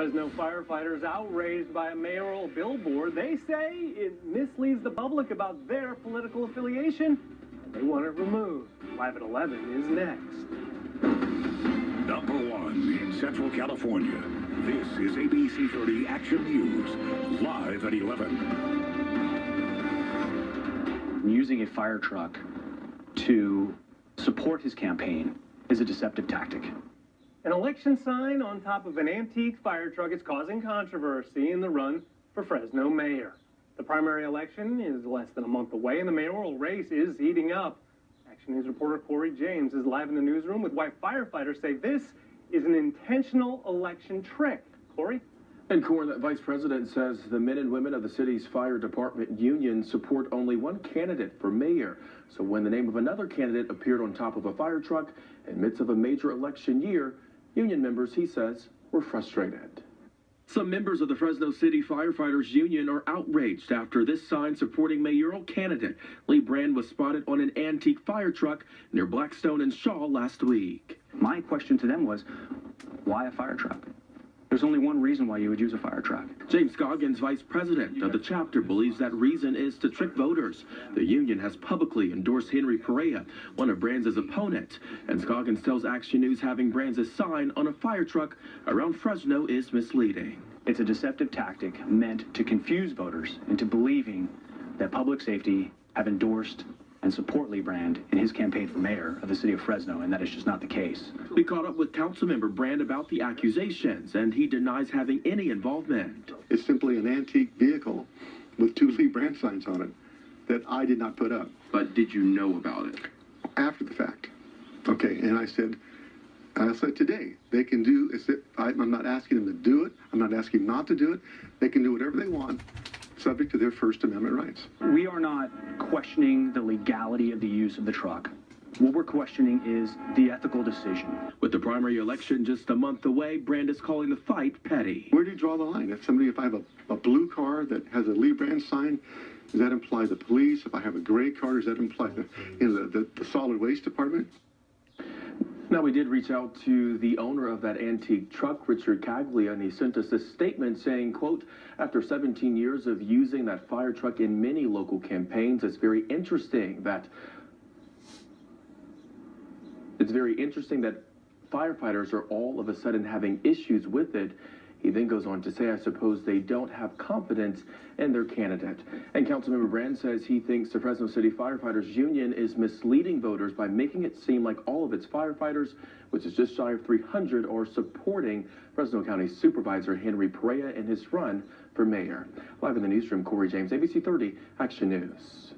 Fresno firefighters outraged by a mayoral billboard. They say it misleads the public about their political affiliation, and they want it removed. Live at 11 is next. Number 1 in Central California. This is ABC 30 Action News, live at 11. Using a fire truck to support his campaign is a deceptive tactic. An election sign on top of an antique fire truck is causing controversy in the run for Fresno mayor. The primary election is less than a month away, and the mayoral race is heating up. Action News reporter Corey James is live in the newsroom with why firefighters say this is an intentional election trick. Corey? And Corey, the Vice President says the men and women of the city's fire department union support only one candidate for mayor. So when the name of another candidate appeared on top of a fire truck in the midst of a major election year, union members, he says, were frustrated. Some members of the Fresno City Firefighters Union are outraged after this sign supporting mayoral candidate Lee Brand was spotted on an antique fire truck near Blackstone and Shaw last week. My question to them was, why a fire truck? There's only one reason why you would use a fire truck. James Scoggins, vice president of the chapter, believes that reason is to trick voters. The union has publicly endorsed Henry Perea, one of Brand's opponents, and Scoggins tells Action News having Brand's sign on a fire truck around Fresno is misleading. It's a deceptive tactic meant to confuse voters into believing that public safety have endorsed and support Lee Brand in his campaign for mayor of the city of Fresno, and that is just not the case. We caught up with Councilmember Brand about the accusations, and he denies having any involvement. It's simply an antique vehicle with 2 Lee Brand signs on it that I did not put up. But did you know about it? After the fact. Okay, and I said today, they can do, I'm not asking them to do it, I'm not asking them not to do it, they can do whatever they want, subject to their First Amendment rights. We are not questioning the legality of the use of the truck. What we're questioning is the ethical decision. With the primary election just a month away, Brand is calling the fight petty. Where do you draw the line? If I have a blue car that has a Lee Brand sign, does that imply the police? If I have a gray car, does that imply the solid waste department? Now, we did reach out to the owner of that antique truck, Richard Caglia, and he sent us this statement saying, quote, after 17 years of using that fire truck in many local campaigns, it's very interesting that firefighters are all of a sudden having issues with it. He then goes on to say, I suppose they don't have confidence in their candidate. And Councilmember Brand says he thinks the Fresno City Firefighters Union is misleading voters by making it seem like all of its firefighters, which is just shy of 300, are supporting Fresno County Supervisor Henry Perea in his run for mayor. Live in the newsroom, Corey James, ABC 30 Action News.